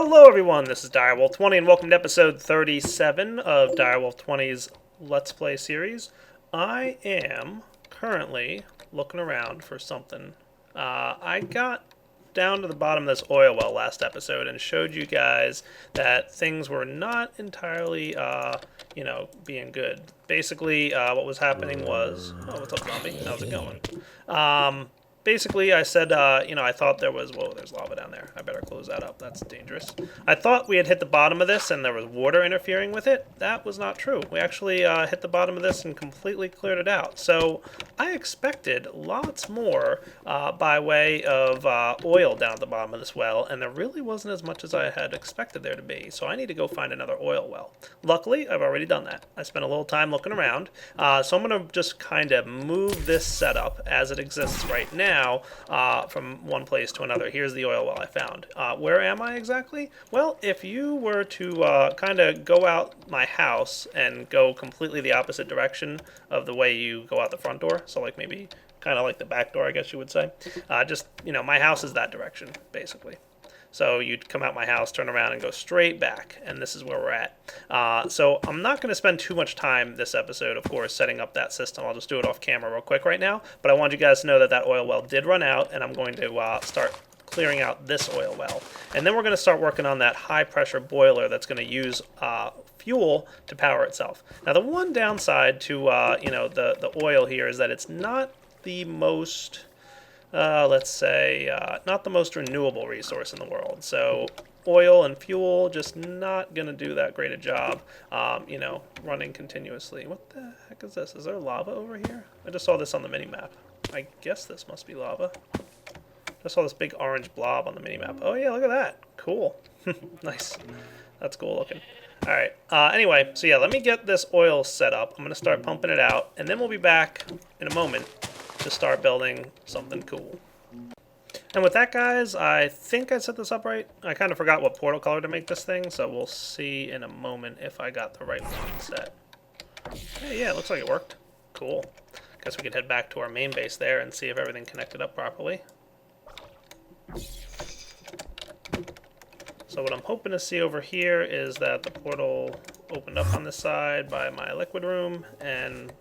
Hello everyone, this is Direwolf20 and welcome to episode 37 of Direwolf20's Let's Play series. I am currently looking around for something. I got down to the bottom of this oil well last episode and showed you guys that things were not entirely, being good. Basically, what was happening was... Oh, what's up, zombie? How's it going? Basically, I said, I thought there was... Whoa, there's lava down there. I better close that up. That's dangerous. I thought we had hit the bottom of this and there was water interfering with it. That was not true. We actually hit the bottom of this and completely cleared it out. So I expected lots more by way of oil down at the bottom of this well, and there really wasn't as much as I had expected there to be. So I need to go find another oil well. Luckily, I've already done that. I spent a little time looking around. So I'm going to just kind of move this setup as it exists right now from one place to another. Here's the oil well I found. Where am I exactly? Well, if you were to kind of go out my house and go completely the opposite direction of the way you go out the front door, so like maybe kind of like the back door, I guess you would say. My house is that direction, basically. So you'd come out my house, turn around, and go straight back, and this is where we're at. So I'm not going to spend too much time this episode, of course, setting up that system. I'll just do it off camera real quick right now. But I want you guys to know that that oil well did run out, and I'm going to start clearing out this oil well. And then we're going to start working on that high-pressure boiler that's going to use fuel to power itself. Now, the one downside to the oil here is that it's not the most... not the most renewable resource in the world. So oil and fuel just not going to do that great a job, running continuously. What the heck is this? Is there lava over here? I just saw this on the mini-map. I guess this must be lava. Just saw this big orange blob on the mini-map. Oh yeah, look at that. Cool. Nice. That's cool looking. Alright, anyway, so yeah, let me get this oil set up. I'm going to start pumping it out, and then we'll be back in a moment to start building something cool. And with that, guys, I think I set this up right. I kind of forgot what portal color to make this thing, so we'll see in a moment if I got the right one set. Hey, yeah, it looks like it worked. Cool. Guess we could head back to our main base there and see if everything connected up properly. So what I'm hoping to see over here is that the portal opened up on this side by my liquid room and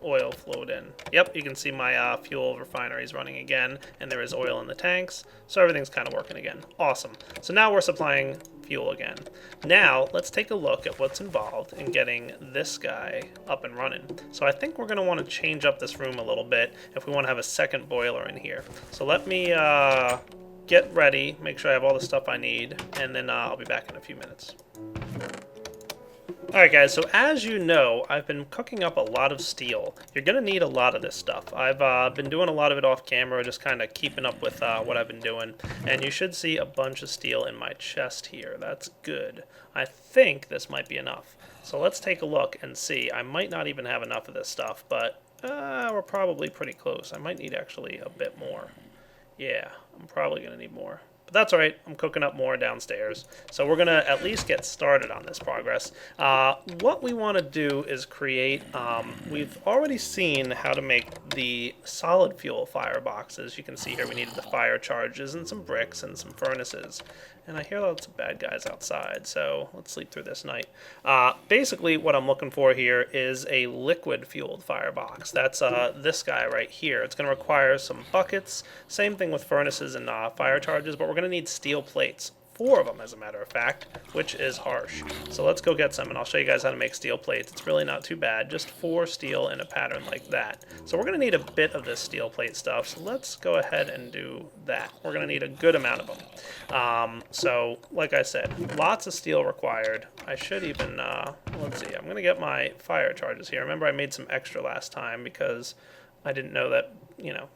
oil flowed in. Yep, you can see my fuel refinery is running again, and there is oil in the tanks, so everything's kind of working again. Awesome. So now we're supplying fuel again. Now, let's take a look at what's involved in getting this guy up and running. So I think we're going to want to change up this room a little bit if we want to have a second boiler in here. So let me get ready, make sure I have all the stuff I need, and then I'll be back in a few minutes. Alright guys, so as you know, I've been cooking up a lot of steel. You're going to need a lot of this stuff. I've been doing a lot of it off camera, just kind of keeping up with what I've been doing. And you should see a bunch of steel in my chest here. That's good. I think this might be enough. So let's take a look and see. I might not even have enough of this stuff, but we're probably pretty close. I might need actually a bit more. Yeah, I'm probably going to need more. But that's alright, I'm cooking up more downstairs. So we're going to at least get started on this progress. What we want to do is create, we've already seen how to make the solid fuel fireboxes. You can see here we needed the fire charges and some bricks and some furnaces. And I hear lots of bad guys outside, so let's sleep through this night. Basically, what I'm looking for here is a liquid-fueled firebox. That's this guy right here. It's going to require some buckets. Same thing with furnaces and fire charges, but we're going to need steel plates. 4 of them, as a matter of fact, which is harsh. So let's go get some, and I'll show you guys how to make steel plates. It's really not too bad, just 4 steel in a pattern like that. So we're going to need a bit of this steel plate stuff, so let's go ahead and do that. We're going to need a good amount of them. So, like I said, lots of steel required. I should even, let's see, I'm going to get my fire charges here. Remember I made some extra last time because I didn't know that,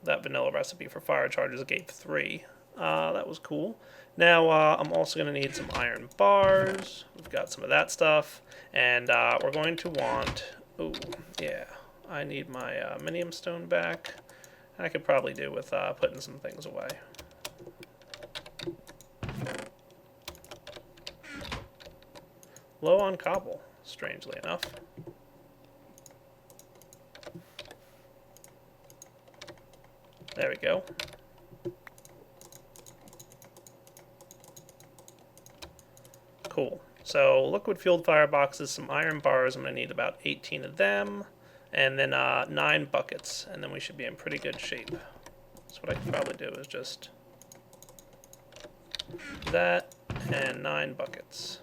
that vanilla recipe for fire charges gave 3. That was cool. Now, I'm also going to need some iron bars. We've got some of that stuff. And we're going to want... Oh, yeah. I need my minium stone back. And I could probably do with putting some things away. Low on cobble, strangely enough. There we go. Cool. So liquid-fueled fireboxes, some iron bars. I'm going to need about 18 of them. And then 9 buckets. And then we should be in pretty good shape. So what I could probably do is just that and 9 buckets.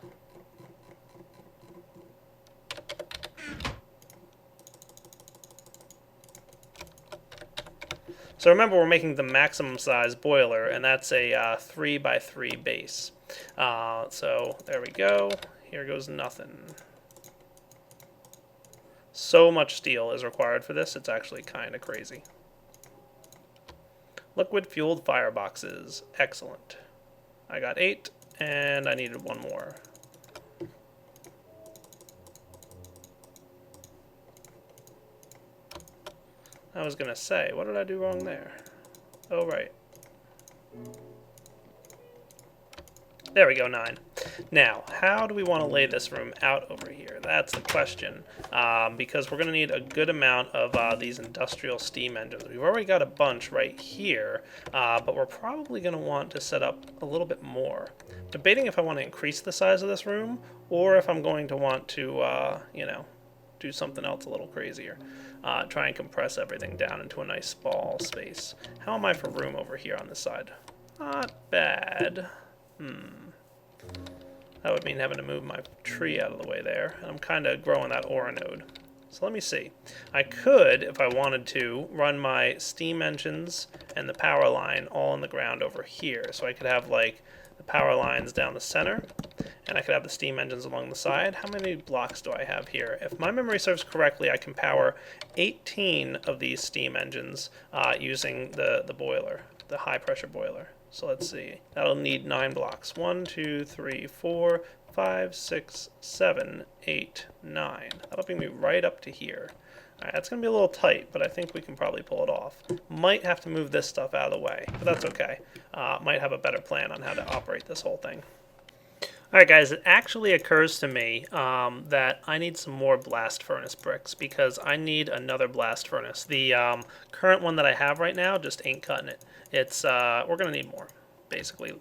So remember, we're making the maximum size boiler, and that's a 3x3 base. So there we go. Here goes nothing. So much steel is required for this, it's actually kind of crazy. Liquid-fueled fireboxes. Excellent. I got 8, and I needed 1 more. I was going to say, what did I do wrong there? Oh, right. There we go, 9. Now, how do we want to lay this room out over here? That's the question, because we're going to need a good amount of these industrial steam engines. We've already got a bunch right here, but we're probably going to want to set up a little bit more. Debating if I want to increase the size of this room, or if I'm going to want to, you know, do something else a little crazier. Try and compress everything down into a nice small space. How am I for room over here on this side? Not bad. That would mean having to move my tree out of the way there. And I'm kind of growing that aura node. So let me see. I could, if I wanted to, run my steam engines and the power line all on the ground over here. So I could have like the power lines down the center, and I could have the steam engines along the side. How many blocks do I have here? If my memory serves correctly, I can power 18 of these steam engines using the boiler, the high pressure boiler. So let's see. That'll need 9 blocks. 1, 2, 3, 4, 5, 6, 7, 8, 9. That'll bring me right up to here. Alright, that's going to be a little tight, but I think we can probably pull it off. Might have to move this stuff out of the way, but that's okay. Might have a better plan on how to operate this whole thing. Alright guys, it actually occurs to me that I need some more blast furnace bricks, because I need another blast furnace. The current one that I have right now just ain't cutting it. It's we're going to need more, basically,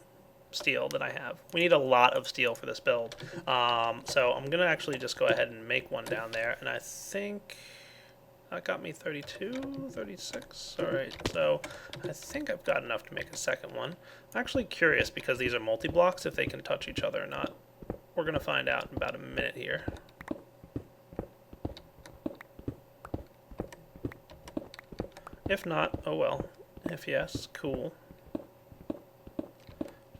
steel than I have. We need a lot of steel for this build. So I'm going to actually just go ahead and make one down there, and I think that got me 32, 36. Alright, so I think I've got enough to make a second one. I'm actually curious, because these are multi-blocks, if they can touch each other or not. We're going to find out in about a minute here. If not, oh well. If yes, cool.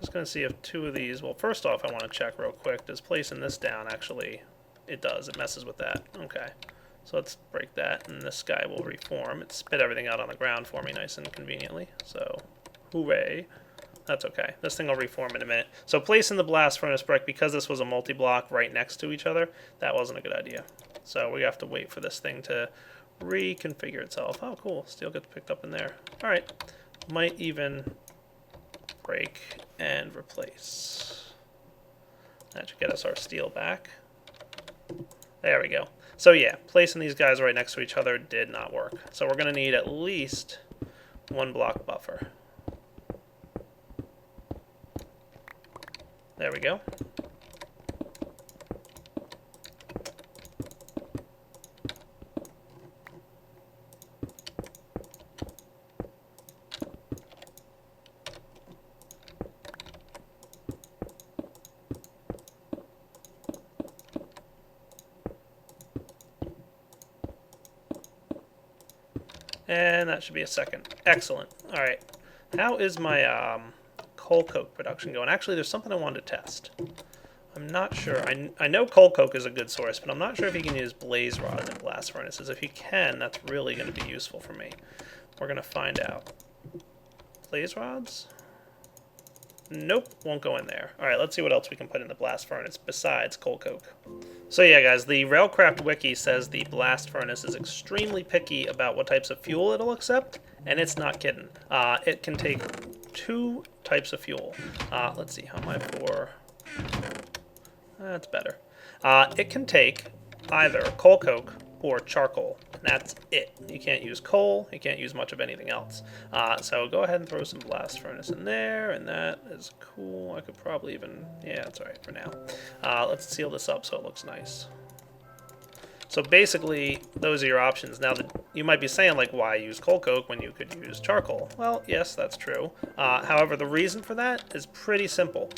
Just going to see if 2 of these... Well, first off, I want to check real quick. Does placing this down actually... It does. It messes with that. Okay. So let's break that, and this guy will reform. It spit everything out on the ground for me nice and conveniently. So, hooray. That's okay. This thing will reform in a minute. So placing the blast furnace brick, because this was a multi-block right next to each other, that wasn't a good idea. So we have to wait for this thing to reconfigure itself. Oh, cool. Steel gets picked up in there. Alright. Might even break and replace. That should get us our steel back. There we go. So yeah, placing these guys right next to each other did not work. So we're going to need at least 1 block buffer. There we go. And that should be a second. Excellent. All right. How is my coal coke production going? Actually, there's something I wanted to test. I'm not sure. I know coal coke is a good source, but I'm not sure if you can use blaze rods in blast furnaces. If you can, that's really going to be useful for me. We're going to find out. Blaze rods? Nope, won't go in there. Alright, let's see what else we can put in the blast furnace besides coal coke. So yeah guys, the Railcraft wiki says the blast furnace is extremely picky about what types of fuel it'll accept, and it's not kidding. It can take 2 types of fuel. Let's see, how am I for... That's better. It can take either coal coke or charcoal. That's it. You can't use coal. You can't use much of anything else. So go ahead and throw some blast furnace in there, and that is cool. I could probably even... yeah, that's all right for now. Let's seal this up so it looks nice. So basically, those are your options. Now, you might be saying, like, why use coal coke when you could use charcoal? Well, yes, that's true. However, the reason for that is pretty simple.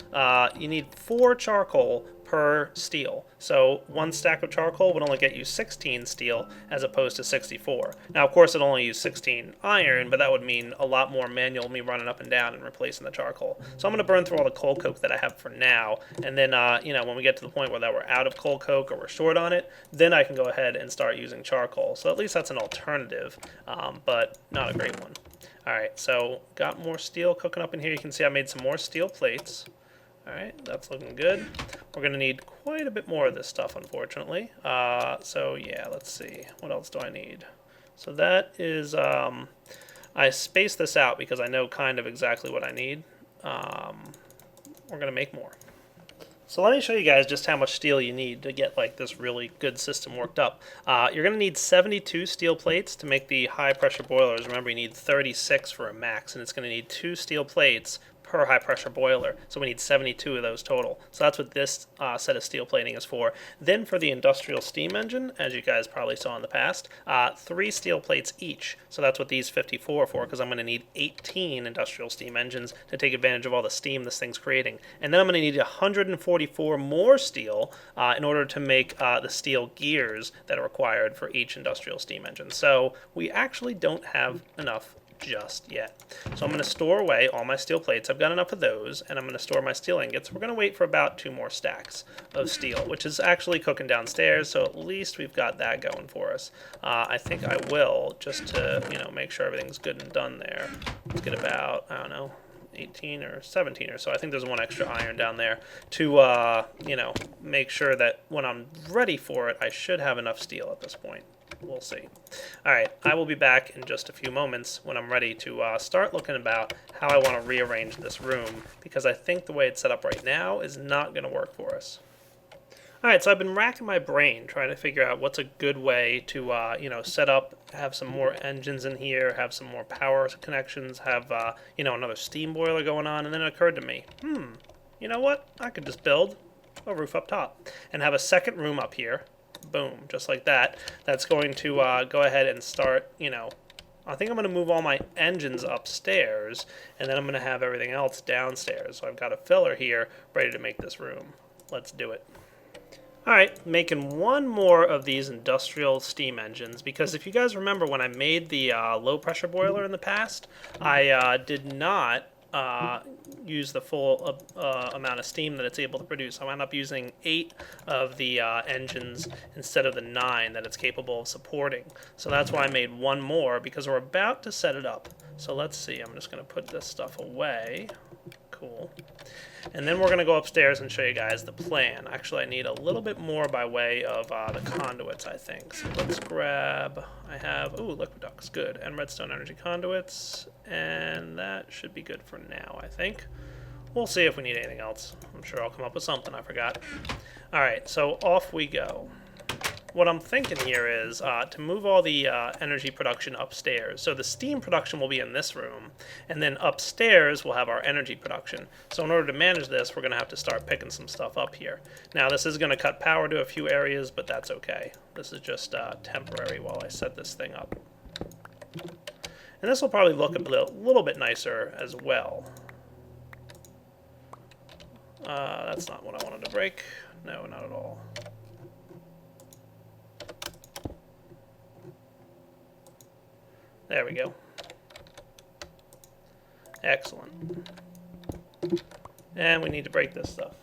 You need 4 charcoal per steel. So 1 stack of charcoal would only get you 16 steel as opposed to 64. Now, of course, it'll only use 16 iron, but that would mean a lot more manual me running up and down and replacing the charcoal. So I'm going to burn through all the coal coke that I have for now, and then, you know, when we get to the point where that we're out of coal coke or we're short on it, then I can go ahead and start using charcoal. So at least that's an alternative, but not a great one. All right, so got more steel cooking up in here. You can see I made some more steel plates. All right, that's looking good. We're going to need quite a bit more of this stuff, unfortunately. So yeah, let's see. What else do I need? So that is, I spaced this out because I know kind of exactly what I need. We're going to make more. So let me show you guys just how much steel you need to get like this really good system worked up. You're going to need 72 steel plates to make the high pressure boilers. Remember, you need 36 for a max, and it's going to need 2 steel plates per high pressure boiler. So we need 72 of those total. So that's what this set of steel plating is for. Then for the industrial steam engine, as you guys probably saw in the past, 3 steel plates each. So that's what these 54 are for, because I'm going to need 18 industrial steam engines to take advantage of all the steam this thing's creating. And then I'm going to need 144 more steel in order to make the steel gears that are required for each industrial steam engine. So we actually don't have enough just yet. So I'm going to store away all my steel plates. I've got enough of those, and I'm going to store my steel ingots. We're going to wait for about 2 more stacks of steel, which is actually cooking downstairs, so at least we've got that going for us. I think I will, just to, you know, make sure everything's good and done there. Let's get about, I don't know, 18 or 17 or so. I think there's 1 extra iron down there to, you know, make sure that when I'm ready for it, I should have enough steel at this point. We'll see. All right, I will be back in just a few moments when I'm ready to start looking about how I want to rearrange this room, because I think the way it's set up right now is not going to work for us. All right, so I've been racking my brain trying to figure out what's a good way to, you know, set up, have some more engines in here, have some more power connections, have, you know, another steam boiler going on, and then it occurred to me, you know what? I could just build a roof up top and have a second room up here. Boom, just like that. That's going to go ahead and start, you know, I think I'm going to move all my engines upstairs, and then I'm going to have everything else downstairs. So I've got a filler here ready to make this room. Let's do it. Alright, making 1 more of these industrial steam engines, because if you guys remember when I made the low pressure boiler in the past, I did not use the full amount of steam that it's able to produce. I wound up using 8 of the engines instead of the 9 that it's capable of supporting. So that's why I made 1 more, because we're about to set it up. So let's see, I'm just going to put this stuff away. Cool. And then we're going to go upstairs and show you guys the plan. Actually, I need a little bit more by way of the conduits, I think. So let's grab, I have, ooh, liquid ducts, good, and redstone energy conduits, and that should be good for now, I think. We'll see if we need anything else. I'm sure I'll come up with something I forgot. All right, so off we go. What I'm thinking here is to move all the energy production upstairs. So the steam production will be in this room, and then upstairs we'll have our energy production. So in order to manage this, we're going to have to start picking some stuff up here. Now this is going to cut power to a few areas, but that's okay. This is just temporary while I set this thing up. And this will probably look a little bit nicer as well. That's not what I wanted to break. No, not at all. There we go. Excellent. And we need to break this stuff.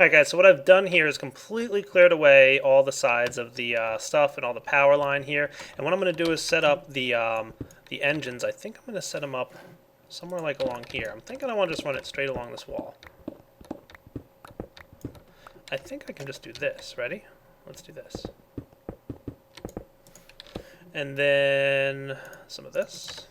Alright guys, so what I've done here is completely cleared away all the sides of the stuff and all the power line here. And what I'm going to do is set up the engines. I think I'm going to set them up somewhere like along here. I'm thinking I want to just run it straight along this wall. I think I can just do this. Ready? Let's do this. And then some of this.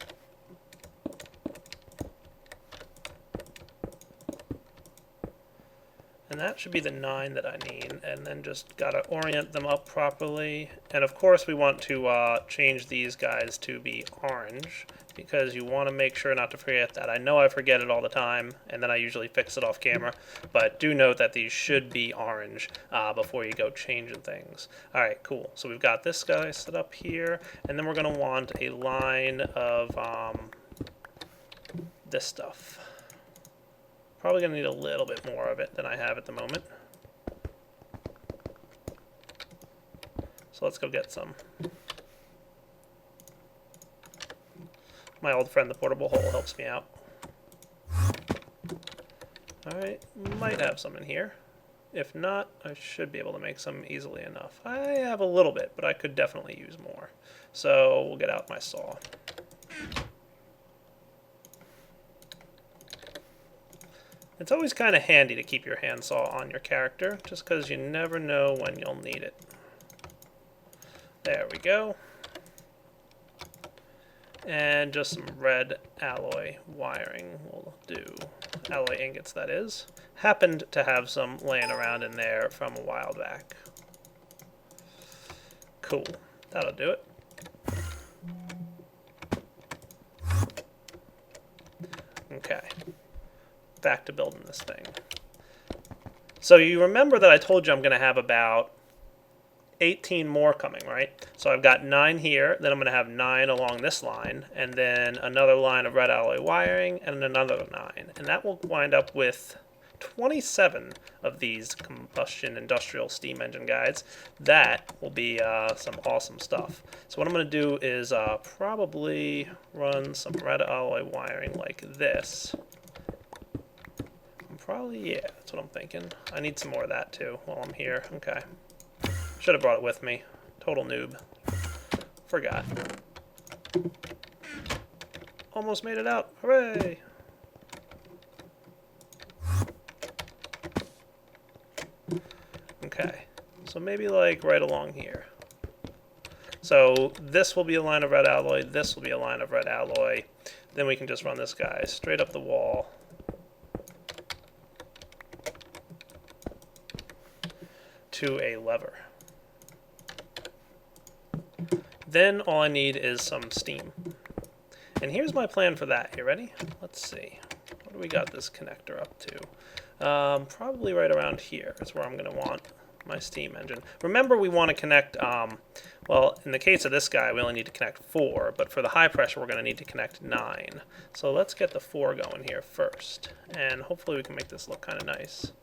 And And that should be the 9 that I need, and then just gotta orient them up properly. And of course we want to change these guys to be orange, because you want to make sure not to forget that. I know I forget it all the time, and then I usually fix it off camera, but do note that these should be orange before you go changing things. Alright, cool. So we've got this guy set up here, and then we're going to want a line of this stuff. Probably going to need a little bit more of it than I have at the moment. So let's go get some. My old friend the portable hole helps me out. Alright, might have some in here. If not, I should be able to make some easily enough. I have a little bit, but I could definitely use more. So we'll get out my saw. It's always kind of handy to keep your handsaw on your character, just because you never know when you'll need it. There we go. And just some red alloy wiring will do. Alloy ingots, that is. Happened to have some laying around in there from a while back. Cool. That'll do it. Okay. Back to building this thing. So you remember that I told you I'm going to have about 18 more coming, right? So I've got 9 here, then I'm going to have 9 along this line, and then another line of red alloy wiring, and another 9. And that will wind up with 27 of these combustion industrial steam engine guides. That will be some awesome stuff. So what I'm going to do is probably run some red alloy wiring like this. Probably, yeah, that's what I'm thinking. I need some more of that too while I'm here. Okay. Should have brought it with me. Total noob. Forgot. Almost made it out. Hooray! Okay. So maybe like right along here. So this will be a line of red alloy. This will be a line of red alloy. Then we can just run this guy straight up the wall. To a lever. Then all I need is some steam. And here's my plan for that. You ready? Let's see. What do we got this connector up to? Probably right around here is where I'm going to want my steam engine. Remember, we want to connect, well, in the case of this guy, we only need to connect 4, but for the high pressure, we're going to need to connect 9. So let's get the 4 going here first, and hopefully we can make this look kind of nice.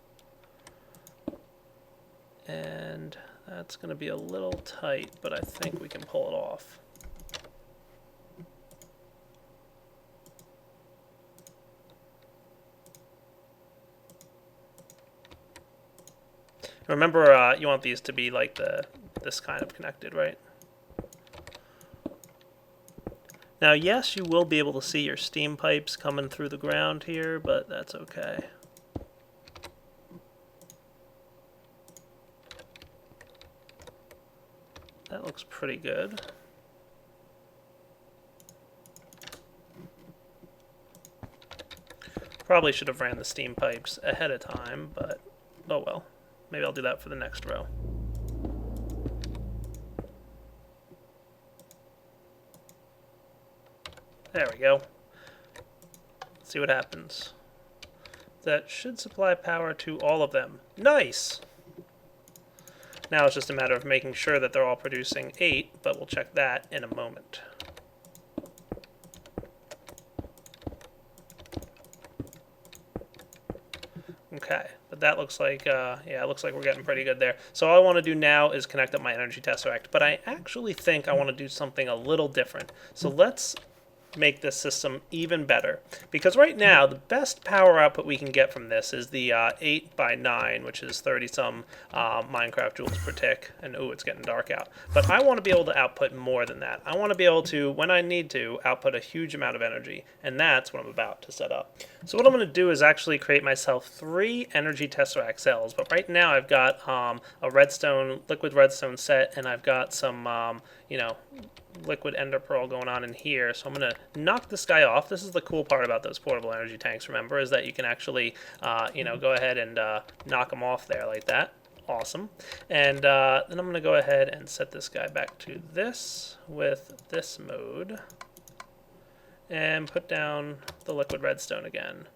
And that's going to be a little tight, but I think we can pull it off. Remember, you want these to be like this kind of connected, right? Now, yes, you will be able to see your steam pipes coming through the ground here, but that's okay. That looks pretty good. Probably should have ran the steam pipes ahead of time, but oh well. Maybe I'll do that for the next row. There we go. Let's see what happens. That should supply power to all of them. Nice! Now it's just a matter of making sure that they're all producing 8, but we'll check that in a moment. Okay, but that looks like, yeah, it looks like we're getting pretty good there. So all I want to do now is connect up my energy tesseract, but I actually think I want to do something a little different. So let's make this system even better, because right now the best power output we can get from this is the 8x9, which is 30 some Minecraft joules per tick, and ooh, it's getting dark out. But I want to be able to output more than that. I want to be able to, when I need to, output a huge amount of energy, and that's what I'm about to set up. So what I'm going to do is actually create myself 3 energy tesseract cells, but right now I've got a redstone, liquid redstone set, and I've got some you know, liquid ender pearl going on in here, so I'm going to knock this guy off. This is the cool part about those portable energy tanks, remember, is that you can actually, go ahead and knock them off there like that. Awesome. And then I'm going to go ahead and set this guy back to this with this mode and put down the liquid redstone again.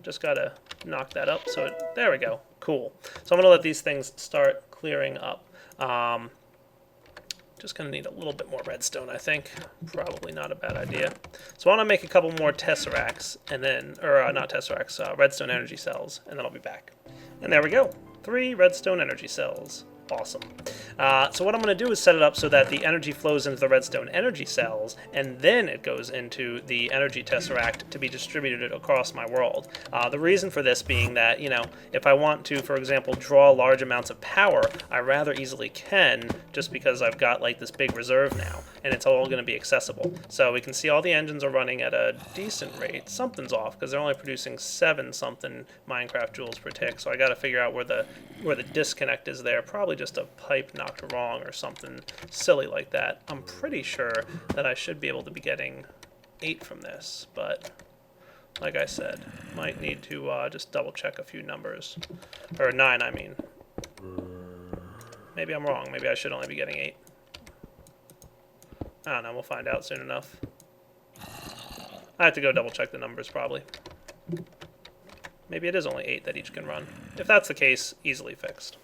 Just got to knock that up. So there we go. Cool. So I'm going to let these things start clearing up. Just going to need a little bit more redstone, I think. Probably not a bad idea. So I want to make a couple more tesseracts, and then, or not tesseracts, redstone energy cells, and then I'll be back. And there we go. 3 redstone energy cells. Awesome. So what I'm going to do is set it up so that the energy flows into the redstone energy cells, and then it goes into the energy tesseract to be distributed across my world. The reason for this being that, if I want to, for example, draw large amounts of power, I rather easily can, just because I've got like this big reserve now, and it's all going to be accessible. So we can see all the engines are running at a decent rate. Something's off, because they're only producing 7-something Minecraft joules per tick, so I got to figure out where the disconnect is there. Probably just a pipe knocked wrong or something silly like that. I'm pretty sure that I should be able to be getting 8 from this, but like I said, might need to just double check a few numbers. Or 9, I mean. Maybe I'm wrong. Maybe I should only be getting 8. I don't know. We'll find out soon enough. I have to go double check the numbers probably. Maybe it is only 8 that each can run. If that's the case, easily fixed.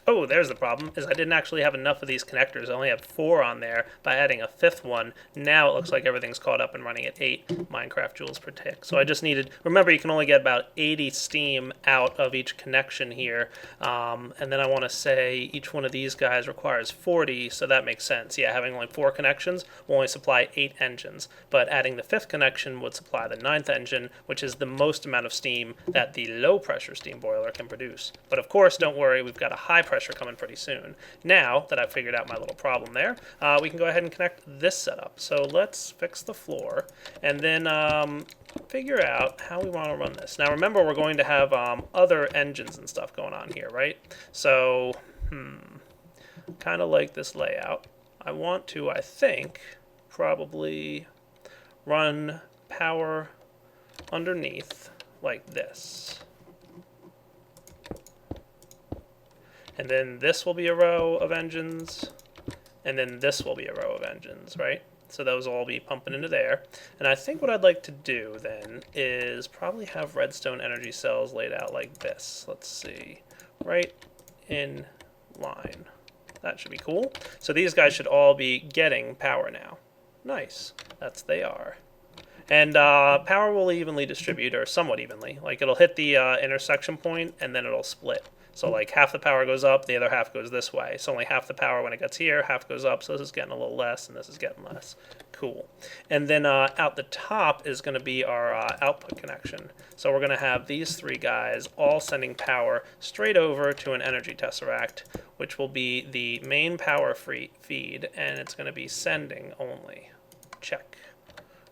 Oh, there's the problem, is I didn't actually have enough of these connectors. I only have 4 on there. By adding a 5th one, now it looks like everything's caught up and running at 8 Minecraft joules per tick. So I just needed, remember you can only get about 80 steam out of each connection here. And then I want to say each one of these guys requires 40, so that makes sense. Yeah, having only 4 connections will only supply 8 engines. But adding the 5th connection would supply the 9th engine, which is the most amount of steam that the low pressure steam boiler can produce. But of course, don't worry, we've got a high pressure coming pretty soon. Now that I've figured out my little problem there, we can go ahead and connect this setup. So let's fix the floor and then figure out how we want to run this. Now remember, we're going to have other engines and stuff going on here, right? So, kind of like this layout. I want to, I think, probably run power underneath like this. And then this will be a row of engines, and then this will be a row of engines, right? So those will all be pumping into there. And I think what I'd like to do then is probably have redstone energy cells laid out like this. Let's see, right in line. That should be cool. So these guys should all be getting power now. Nice, they are. And power will evenly distribute, or somewhat evenly. Like it'll hit the intersection point, and then it'll split. So like half the power goes up, the other half goes this way. So only half the power when it gets here, half goes up. So this is getting a little less, and this is getting less. Cool. And then out the top is going to be our output connection. So we're going to have these 3 guys all sending power straight over to an energy tesseract, which will be the main power feed, and it's going to be sending only. Check.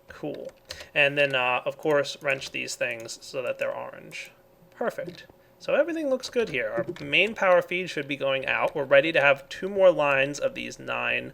Cool. And then, of course, wrench these things so that they're orange. Perfect. So everything looks good here. Our main power feed should be going out. We're ready to have 2 more lines of these 9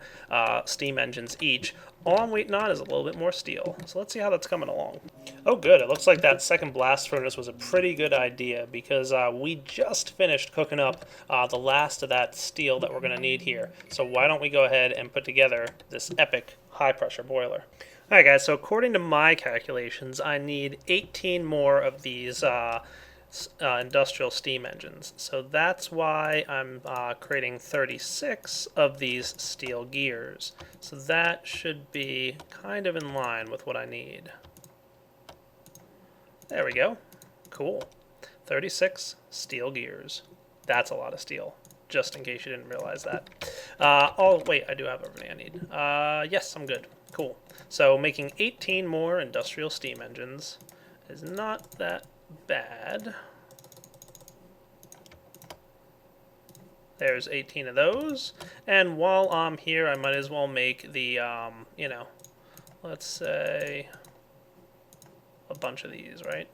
steam engines each. All I'm waiting on is a little bit more steel. So let's see how that's coming along. Oh good, it looks like that second blast furnace was a pretty good idea, because we just finished cooking up the last of that steel that we're going to need here. So why don't we go ahead and put together this epic high pressure boiler. Alright guys, so according to my calculations, I need 18 more of these industrial steam engines. So that's why I'm creating 36 of these steel gears. So that should be kind of in line with what I need. There we go. Cool. 36 steel gears. That's a lot of steel, just in case you didn't realize that. Oh, wait, I do have everything I need. Yes, I'm good. Cool. So making 18 more industrial steam engines is not that bad. There's 18 of those. And while I'm here, I might as well make the, let's say a bunch of these, right?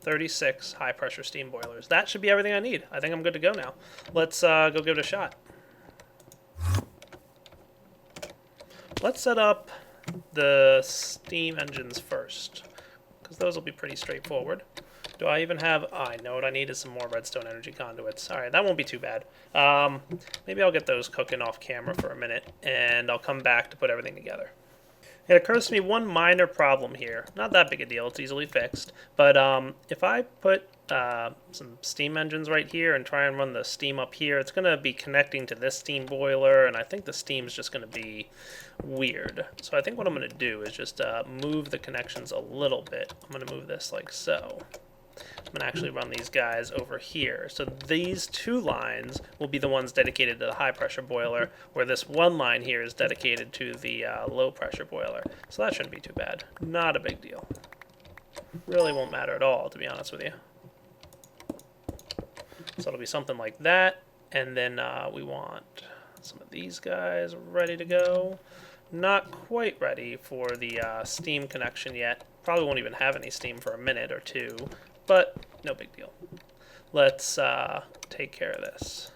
36 high-pressure steam boilers. That should be everything I need. I think I'm good to go now. Let's go give it a shot. let's set up the steam engines first, because those will be pretty straightforward. Do I even have... Oh, I know what I need is some more redstone energy conduits. Alright, that won't be too bad. Maybe I'll get those cooking off camera for a minute, and I'll come back to put everything together. It occurs to me one minor problem here. Not that big a deal, it's easily fixed. But if I put some steam engines right here and try and run the steam up here, it's going to be connecting to this steam boiler, and I think the steam's just going to be weird. So I think what I'm going to do is just move the connections a little bit. I'm going to move this like so. I'm going to actually run these guys over here. So these two lines will be the ones dedicated to the high pressure boiler, where this one line here is dedicated to the low pressure boiler. So that shouldn't be too bad. Not a big deal. Really won't matter at all, to be honest with you. So it'll be something like that. And then we want some of these guys ready to go. Not quite ready for the steam connection yet. Probably won't even have any steam for a minute or two. But no big deal. Let's take care of this.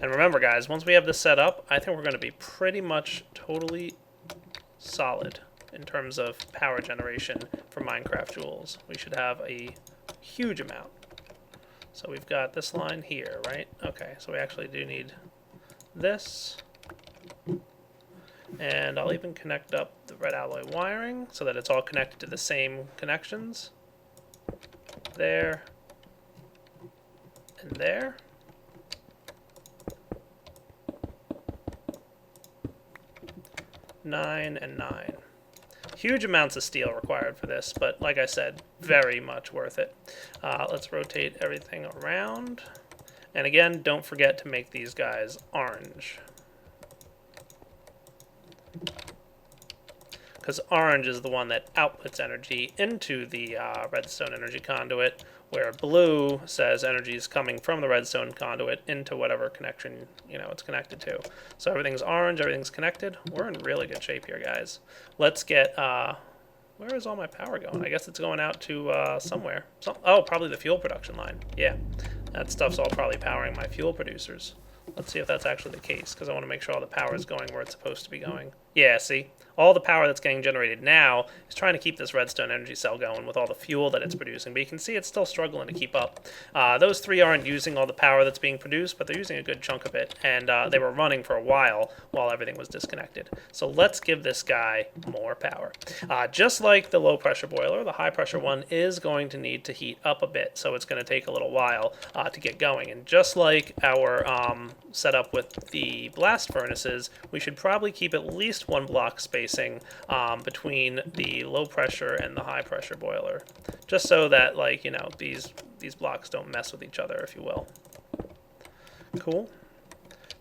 And remember, guys, once we have this set up, I think we're going to be pretty much totally solid in terms of power generation for Minecraft Joules. We should have a huge amount. So we've got this line here, right? Okay, so we actually do need this. And I'll even connect up the red alloy wiring so that it's all connected to the same connections. There. And there. Nine and 9. Huge amounts of steel required for this, but like I said, very much worth it. Let's rotate everything around. And again, don't forget to make these guys orange. Because orange is the one that outputs energy into the redstone energy conduit, where blue says energy is coming from the redstone conduit into whatever connection it's connected to. So everything's orange, everything's connected. We're in really good shape here, guys. Let's get... where is all my power going? I guess it's going out to somewhere. Oh, probably the fuel production line. Yeah, that stuff's all probably powering my fuel producers. Let's see if that's actually the case, because I want to make sure all the power is going where it's supposed to be going. Yeah, see? All the power that's getting generated now is trying to keep this redstone energy cell going with all the fuel that it's producing. But you can see it's still struggling to keep up. Those three aren't using all the power that's being produced, but they're using a good chunk of it. And they were running for a while everything was disconnected. So let's give this guy more power. Just like the low pressure boiler, the high pressure one is going to need to heat up a bit. So it's going to take a little while to get going. And just like our setup with the blast furnaces, we should probably keep at least one block spacing between the low pressure and the high pressure boiler, just so that these blocks don't mess with each other, if you will. Cool.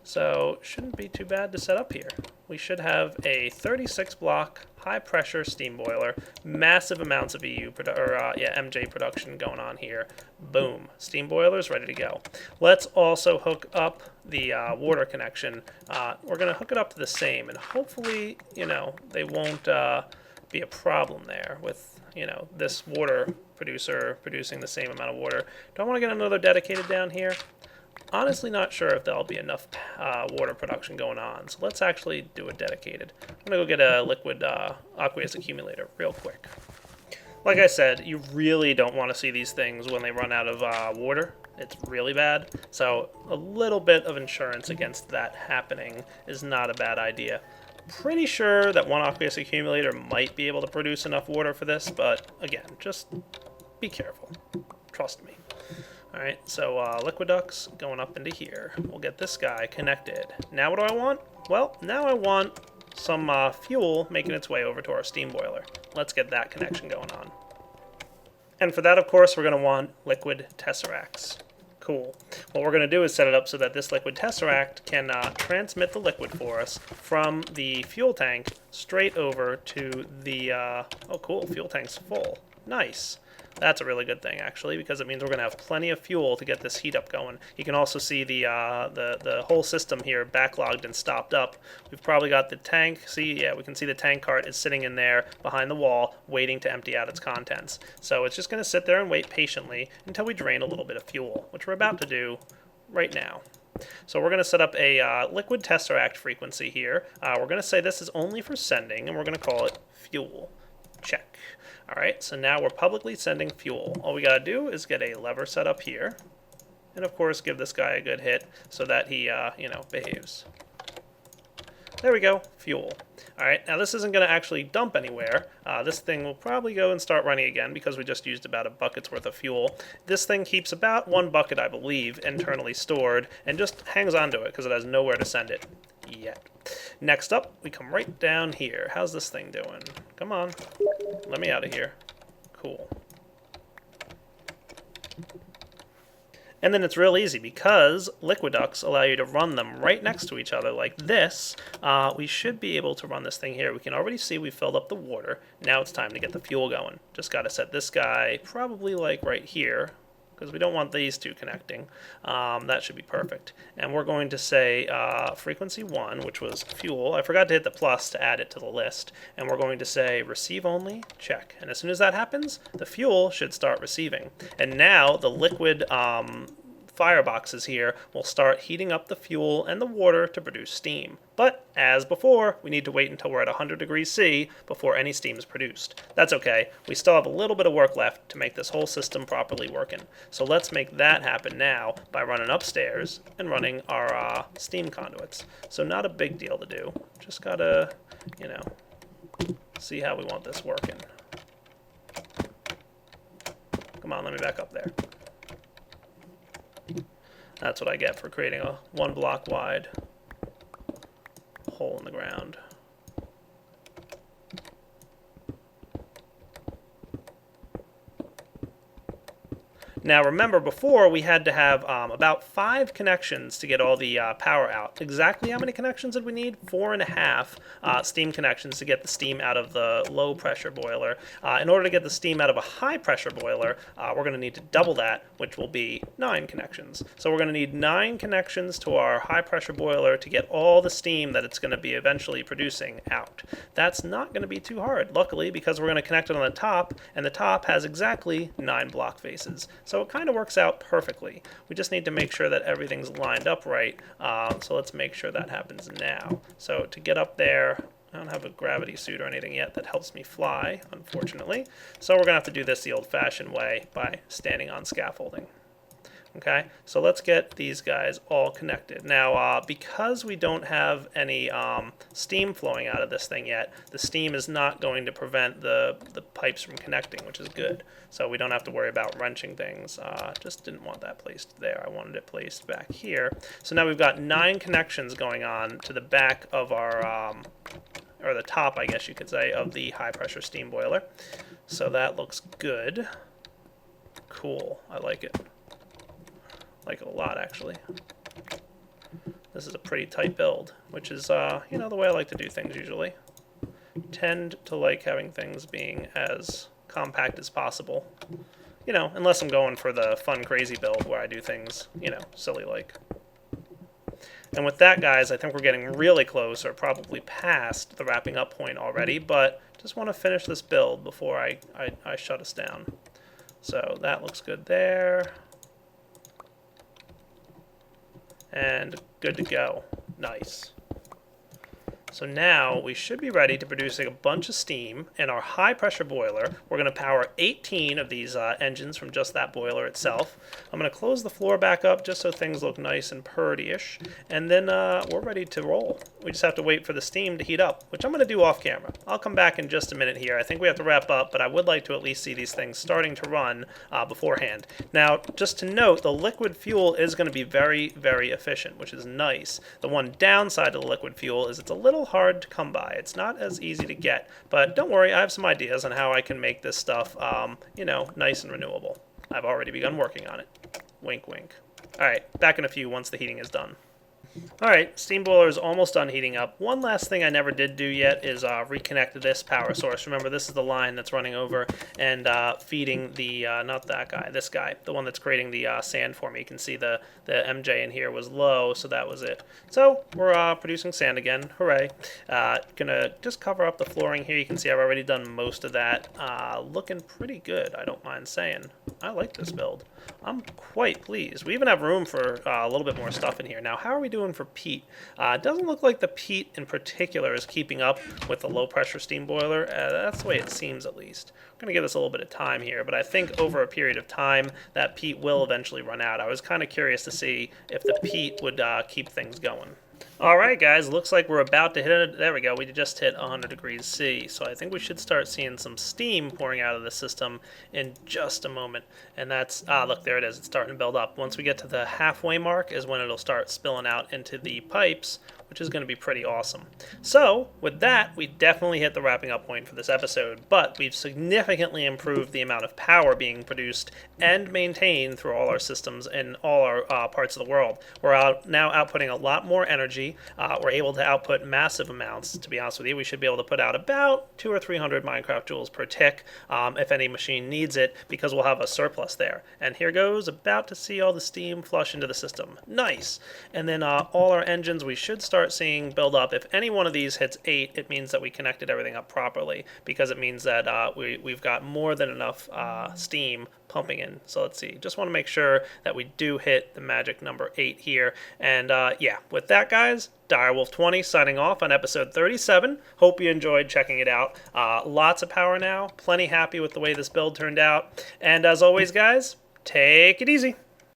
So shouldn't be too bad to set up here. We should have a 36 block high pressure steam boiler, massive amounts of MJ production going on here. Boom, steam boilers ready to go. Let's also hook up the water connection. We're going to hook it up to the same, and hopefully they won't be a problem there with this water producer producing the same amount of water. Do I want to get another dedicated down here? Honestly, not sure if there'll be enough water production going on. So let's actually do a dedicated. I'm going to go get a liquid aqueous accumulator real quick. Like I said, you really don't want to see these things when they run out of water. It's really bad. So a little bit of insurance against that happening is not a bad idea. Pretty sure that one aqueous accumulator might be able to produce enough water for this, but again, just be careful. Trust me. Alright, so liquid ducts going up into here. We'll get this guy connected. Now what do I want? Well, now I want some fuel making its way over to our steam boiler. Let's get that connection going on. And for that, of course, we're going to want liquid tesseracts. Cool. What we're going to do is set it up so that this liquid tesseract can transmit the liquid for us from the fuel tank straight over to the... oh, cool. Fuel tank's full. Nice. That's a really good thing, actually, because it means we're going to have plenty of fuel to get this heat up going. You can also see the whole system here backlogged and stopped up. We've probably got the tank. See, yeah, we can see the tank cart is sitting in there behind the wall waiting to empty out its contents. So it's just going to sit there and wait patiently until we drain a little bit of fuel, which we're about to do right now. So we're going to set up a liquid tesseract frequency here. We're going to say this is only for sending, and we're going to call it fuel. Check. All right, so now we're publicly sending fuel. All we got to do is get a lever set up here, and of course give this guy a good hit so that he, behaves. There we go, fuel. All right, now this isn't going to actually dump anywhere. This thing will probably go and start running again because we just used about a bucket's worth of fuel. This thing keeps about 1 bucket, I believe, internally stored and just hangs onto it because it has nowhere to send it yet. Next up, we come right down here. How's this thing doing? Come on, let me out of here. Cool. And then it's real easy because liquid ducts allow you to run them right next to each other like this. We should be able to run this thing here. We can already see we filled up the water. Now it's time to get the fuel going. Just got to set this guy probably like right here because we don't want these two connecting. That should be perfect. And we're going to say frequency 1, which was fuel. I forgot to hit the plus to add it to the list. And we're going to say receive only, check. And as soon as that happens, the fuel should start receiving. And now the liquid fireboxes here will start heating up the fuel and the water to produce steam. But as before, we need to wait until we're at 100 degrees C before any steam is produced. That's okay. We still have a little bit of work left to make this whole system properly working. So let's make that happen now by running upstairs and running our steam conduits. So not a big deal to do. Just gotta, see how we want this working. Come on, let me back up there. That's what I get for creating a 1 block wide hole in the ground. Now remember, before we had to have about 5 connections to get all the power out. Exactly how many connections did we need? 4.5 steam connections to get the steam out of the low pressure boiler. In order to get the steam out of a high pressure boiler, we're going to need to double that, which will be 9 connections. So we're going to need 9 connections to our high pressure boiler to get all the steam that it's going to be eventually producing out. That's not going to be too hard, luckily, because we're going to connect it on the top, and the top has exactly 9 block faces. So it kind of works out perfectly. We just need to make sure that everything's lined up right. So let's make sure that happens now. So to get up there, I don't have a gravity suit or anything yet that helps me fly, unfortunately. So we're going to have to do this the old-fashioned way by standing on scaffolding. Okay, so let's get these guys all connected. Now, because we don't have any steam flowing out of this thing yet, the steam is not going to prevent the pipes from connecting, which is good. So we don't have to worry about wrenching things. Just didn't want that placed there. I wanted it placed back here. So now we've got 9 connections going on to the back of our, or the top, I guess you could say, of the high pressure steam boiler. So that looks good. Cool, I like it. Like it a lot, actually. This is a pretty tight build, which is, the way I like to do things usually. Tend to like having things being as compact as possible. Unless I'm going for the fun, crazy build where I do things, silly like. And with that, guys, I think we're getting really close, or probably past the wrapping up point already, but just want to finish this build before I shut us down. So that looks good there. And good to go. Nice. So now we should be ready to produce a bunch of steam in our high pressure boiler. We're going to power 18 of these engines from just that boiler itself. I'm going to close the floor back up just so things look nice and purdy-ish. And then we're ready to roll. We just have to wait for the steam to heat up, which I'm going to do off camera. I'll come back in just a minute here. I think we have to wrap up, but I would like to at least see these things starting to run beforehand. Now, just to note, the liquid fuel is going to be very, very efficient, which is nice. The one downside of the liquid fuel is it's a little hard to come by. It's not as easy to get, but don't worry, I have some ideas on how I can make this stuff, nice and renewable. I've already begun working on it. Wink, wink. All right, back in a few once the heating is done. Alright, steam boiler is almost done heating up. One last thing I never did do yet is reconnect this power source. Remember, this is the line that's running over and feeding the, not that guy, this guy, the one that's creating the sand for me. You can see the MJ in here was low, so that was it. So, we're producing sand again. Hooray. Gonna just cover up the flooring here. You can see I've already done most of that. Looking pretty good, I don't mind saying. I like this build. I'm quite pleased. We even have room for a little bit more stuff in here. Now, how are we doing for peat? It doesn't look like the peat in particular is keeping up with the low-pressure steam boiler. That's the way it seems, at least. I'm going to give this a little bit of time here, but I think over a period of time, that peat will eventually run out. I was kind of curious to see if the peat would keep things going. Alright guys, looks like we're about to hit it. There we go, we just hit 100 degrees C. So I think we should start seeing some steam pouring out of the system in just a moment. And that's, look, there it is, it's starting to build up. Once we get to the halfway mark is when it'll start spilling out into the pipes, which is going to be pretty awesome. So, with that, we definitely hit the wrapping up point for this episode, but we've significantly improved the amount of power being produced and maintained through all our systems in all our parts of the world. We're now outputting a lot more energy. We're able to output massive amounts. To be honest with you, we should be able to put out about 200 or 300 Minecraft joules per tick if any machine needs it, because we'll have a surplus there. And here goes, about to see all the steam flush into the system. Nice! And then all our engines we should start seeing build up. If any one of these hits 8, it means that we connected everything up properly, because it means that we've got more than enough steam pumping in. So let's see. Just want to make sure that we do hit the magic number 8 here. And yeah, with that, guys, Direwolf20 signing off on episode 37. Hope you enjoyed checking it out. Lots of power now. Plenty happy with the way this build turned out. And as always, guys, take it easy.